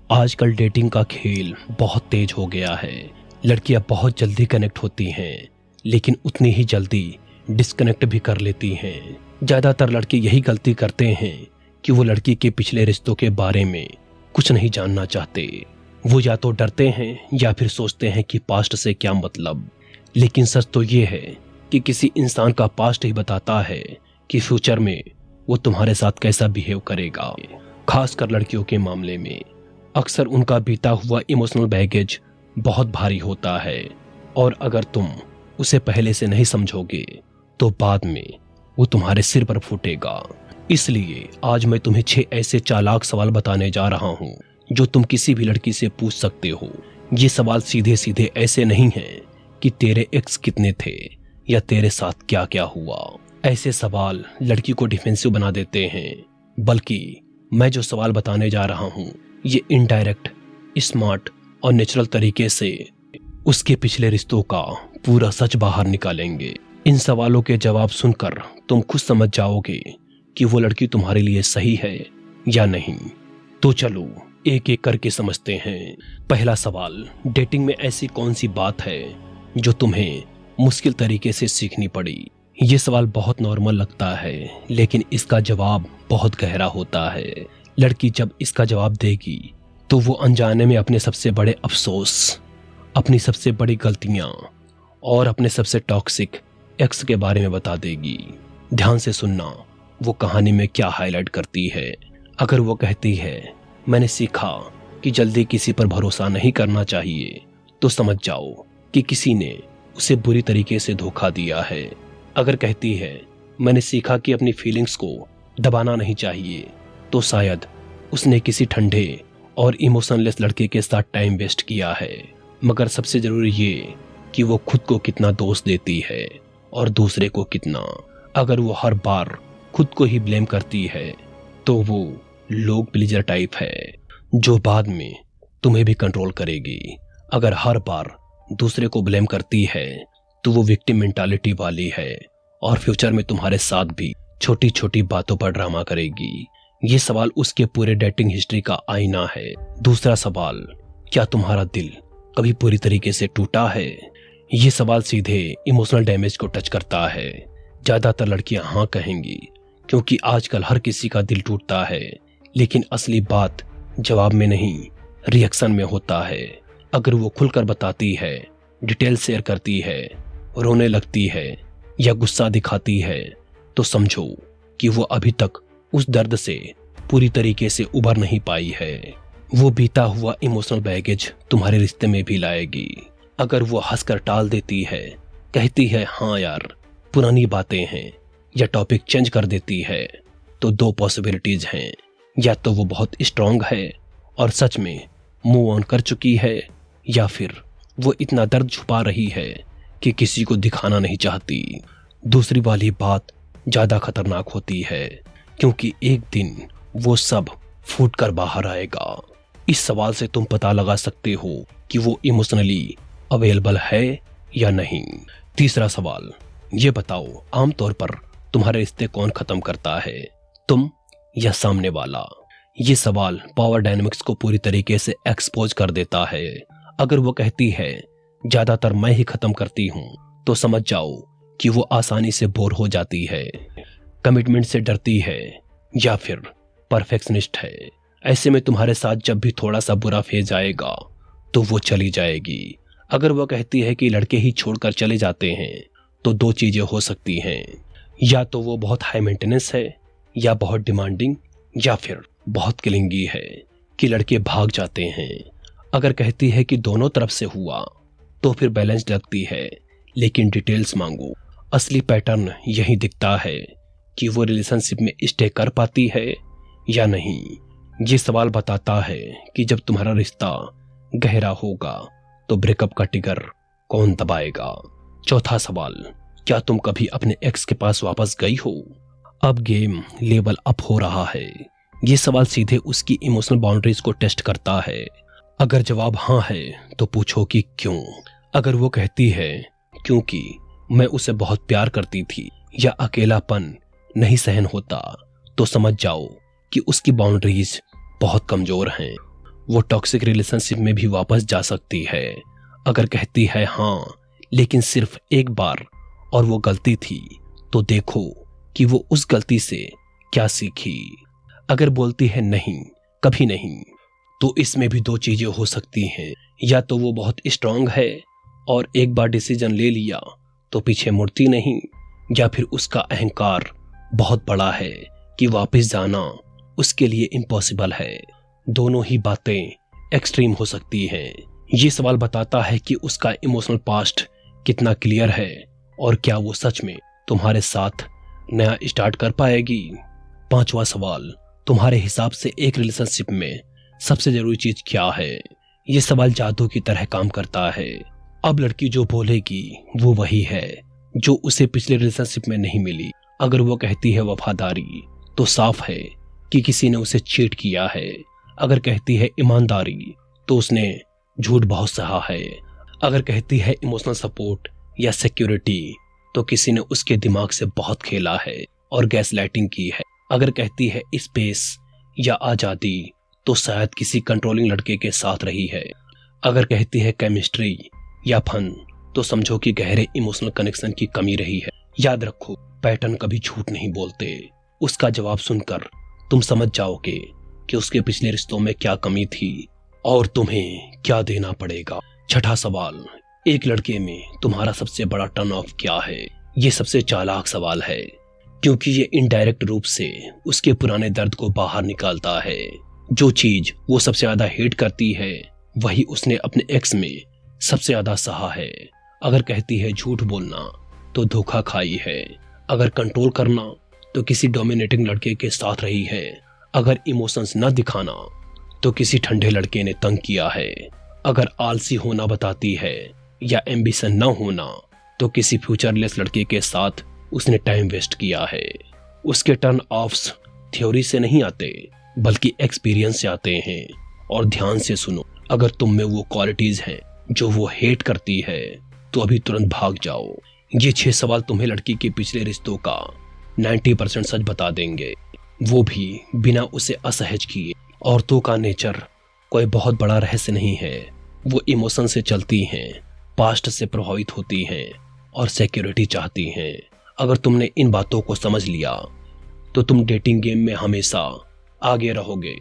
आजकल डेटिंग का खेल बहुत तेज हो गया है। लड़कियां बहुत जल्दी कनेक्ट होती हैं, लेकिन उतनी ही जल्दी डिस्कनेक्ट भी कर लेती हैं। ज्यादातर लड़के यही गलती करते हैं कि वो लड़की के पिछले रिश्तों के बारे में कुछ नहीं जानना चाहते। वो या तो डरते हैं या फिर सोचते हैं कि पास्ट से क्या मतलब। लेकिन सच तो ये है कि किसी इंसान का पास्ट ही बताता है कि फ्यूचर में वो तुम्हारे साथ कैसा बिहेव करेगा। खासकर लड़कियों के मामले में अक्सर उनका बीता हुआ इमोशनल बैगेज बहुत भारी होता है, और अगर तुम उसे पहले से नहीं समझोगे तो बाद में वो तुम्हारे सिर पर फूटेगा। इसलिए आज मैं तुम्हें 6 ऐसे चालाक सवाल बताने जा रहा हूं जो तुम किसी भी लड़की से पूछ सकते हो। ये सवाल सीधे सीधे ऐसे नहीं हैं कि तेरे एक्स कितने थे या तेरे साथ क्या क्या हुआ। ऐसे सवाल लड़की को डिफेंसिव बना देते हैं, बल्कि मैं जो सवाल बताने जा रहा हूं ये इनडायरेक्ट, स्मार्ट और नेचुरल तरीके से उसके पिछले रिश्तों का पूरा सच बाहर निकालेंगे। इन सवालों के जवाब सुनकर तुम खुद समझ जाओगे कि वो लड़की तुम्हारे लिए सही है या नहीं। तो चलो एक एक करके समझते हैं। पहला सवाल, डेटिंग में ऐसी कौन सी बात है जो तुम्हें मुश्किल तरीके से सीखनी पड़ी? ये सवाल बहुत नॉर्मल लगता है, लेकिन इसका जवाब बहुत गहरा होता है। लड़की जब इसका जवाब देगी तो वो अनजाने में अपने सबसे बड़े अफसोस, अपनी सबसे बड़ी गलतियां और अपने सबसे टॉक्सिक एक्स के बारे में बता देगी। ध्यान से सुनना, वो कहानी में क्या हाईलाइट करती है। अगर वो कहती है मैंने सीखा कि जल्दी किसी पर भरोसा नहीं करना चाहिए, तो समझ जाओ कि किसी ने उसे बुरी तरीके से धोखा दिया है। अगर कहती है मैंने सीखा कि अपनी फीलिंग्स को दबाना नहीं चाहिए, तो शायद उसने किसी ठंडे और इमोशनलेस लड़के के साथ टाइम वेस्ट किया है। मगर सबसे जरूरी ये कि वो खुद को कितना दोष देती है और दूसरे को कितना। अगर वो हर बार खुद को ही ब्लेम करती है तो वो लोग प्लीजर टाइप है जो बाद में तुम्हें भी कंट्रोल करेगी। अगर हर बार दूसरे को ब्लेम करती है तो वो विक्टिम मेंटालिटी वाली है और फ्यूचर में तुम्हारे साथ भी छोटी छोटी बातों पर ड्रामा करेगी। ये सवाल उसके पूरे डेटिंग हिस्ट्री का आईना है। दूसरा सवाल, क्या तुम्हारा दिल कभी पूरी तरीके से टूटा है? ये सवाल सीधे इमोशनल डैमेज को टच करता है। ज्यादातर लड़कियां हाँ कहेंगी, क्योंकि आजकल हर किसी का दिल टूटता है, लेकिन असली बात जवाब में नहीं, रिएक्शन में होता है। अगर वो खुलकर बताती है, डिटेल शेयर करती है, रोने लगती है या गुस्सा दिखाती है, तो समझो कि वो अभी तक उस दर्द से पूरी तरीके से उबर नहीं पाई है। वो बीता हुआ इमोशनल बैगेज तुम्हारे रिश्ते में भी लाएगी। अगर वो हंसकर टाल देती है, कहती है हाँ यार पुरानी बातें हैं, या टॉपिक चेंज कर देती है, तो 2 पॉसिबिलिटीज हैं। या तो वो बहुत स्ट्रांग है और सच में मूव ऑन कर चुकी है, या फिर वो इतना दर्द छुपा रही है कि किसी को दिखाना नहीं चाहती। दूसरी वाली बात ज्यादा खतरनाक होती है, क्योंकि एक दिन वो सब फूट कर बाहर आएगा। इस सवाल से तुम पता लगा सकते हो कि वो इमोशनली अवेलेबल है या नहीं। तीसरा सवाल, ये बताओ आमतौर पर तुम्हारे रिश्ते कौन खत्म करता है, तुम या सामने वाला? ये सवाल पावर डायनामिक्स को पूरी तरीके से एक्सपोज कर देता है। अगर वो कहती है ज्यादातर मैं ही खत्म करती हूं, तो समझ जाओ कि वो आसानी से बोर हो जाती है, कमिटमेंट से डरती है, या फिर परफेक्शनिस्ट है। ऐसे में तुम्हारे साथ जब भी थोड़ा सा बुरा फेज आएगा तो वो चली जाएगी। अगर वो कहती है कि लड़के ही छोड़कर चले जाते हैं, तो 2 चीजें हो सकती हैं, या तो वो बहुत हाई मेंटेनेंस है, या बहुत डिमांडिंग, या फिर बहुत किलिंगी है कि लड़के भाग जाते हैं। अगर कहती है कि दोनों तरफ से हुआ, तो फिर बैलेंस लगती है, लेकिन डिटेल्स मांगो। असली पैटर्न यही दिखता है कि वो रिलेशनशिप में स्टे कर पाती है या नहीं। ये सवाल बताता है कि जब तुम्हारा रिश्ता गहरा होगा तो ब्रेकअप का ट्रिगर कौन दबाएगा। चौथा सवाल, क्या तुम कभी अपने एक्स के पास वापस गई हो? अब गेम लेवल अप हो रहा है। ये सवाल सीधे उसकी इमोशनल बाउंड्रीज को टेस्ट करता है। अगर जवाब हाँ है तो पूछो कि क्यों। अगर वो कहती है क्योंकि मैं उसे बहुत प्यार करती थी या अकेलापन नहीं सहन होता, तो समझ जाओ कि उसकी बाउंड्रीज बहुत कमजोर हैं। वो टॉक्सिक रिलेशनशिप में भी वापस जा सकती है। अगर कहती है हाँ लेकिन सिर्फ एक बार और वो गलती थी, तो देखो कि वो उस गलती से क्या सीखी। अगर बोलती है नहीं, कभी नहीं, तो इसमें भी दो चीजें हो सकती हैं। या तो वो बहुत स्ट्रांग है और एक बार डिसीजन ले लिया तो पीछे मुड़ती नहीं, या फिर उसका अहंकार बहुत बड़ा है कि वापस जाना उसके लिए इम्पॉसिबल है। दोनों ही बातें एक्सट्रीम हो सकती हैं। ये सवाल बताता है कि उसका इमोशनल पास्ट कितना क्लियर है और क्या वो सच में तुम्हारे साथ नया स्टार्ट कर पाएगी। 5वां सवाल, तुम्हारे हिसाब से एक रिलेशनशिप में सबसे जरूरी चीज क्या है? ये सवाल जादू की तरह काम करता है। अब लड़की जो बोलेगी वो वही है जो उसे पिछले रिलेशनशिप में नहीं मिली। अगर वो कहती है वफादारी, तो साफ है कि किसी ने उसे चीट किया है। अगर कहती है ईमानदारी, तो उसने झूठ बहुत सहा है। अगर कहती है इमोशनल सपोर्ट या सिक्योरिटी, तो किसी ने उसके दिमाग से बहुत खेला है और गैसलाइटिंग की है। अगर कहती है स्पेस या आजादी, तो शायद किसी कंट्रोलिंग लड़के के साथ रही है। अगर कहती है केमिस्ट्री या फन, तो समझो कि गहरे इमोशनल कनेक्शन की कमी रही है। याद रखो, पैटर्न कभी झूठ नहीं बोलते। उसका जवाब सुनकर तुम समझ जाओगे कि उसके पिछले रिश्तों में क्या कमी थी और तुम्हें क्या देना पड़ेगा। 6वां सवाल, एक लड़के में तुम्हारा सबसे बड़ा टर्न ऑफ क्या है? ये सबसे चालाक सवाल है क्योंकि ये इनडायरेक्ट रूप से उसके पुराने दर्द को बाहर निकालता है। जो चीज वो सबसे ज्यादा हेट करती है वही उसने अपने एक्स में सबसे ज्यादा सहा है। अगर कहती है झूठ बोलना, तो धोखा खाई है। अगर कंट्रोल करना, तो किसी डोमिनेटिंग लड़के के साथ रही है। अगर इमोशंस न दिखाना, तो किसी ठंडे लड़के ने तंग किया है। अगर आलसी होना बताती है या एम्बिशन न होना, तो किसी फ्यूचरलेस लड़के के साथ उसने टाइम वेस्ट किया है। उसके टर्न ऑफ्स थ्योरी से नहीं आते बल्कि एक्सपीरियंस से आते हैं। और ध्यान से सुनो, अगर तुम में वो क्वालिटीज हैं जो वो हेट करती है, तो अभी तुरंत भाग जाओ। ये 6 सवाल तुम्हें लड़की के पिछले रिश्तों का 90% सच बता देंगे, वो भी बिना उसे असहज किए। औरतों का नेचर कोई बहुत बड़ा रहस्य नहीं है। वो इमोशन से चलती हैं, पास्ट से प्रभावित होती हैं और सिक्योरिटी चाहती हैं। अगर तुमने इन बातों को समझ लिया, तो तुम डेटिंग गेम में हमेशा आगे रहोगे।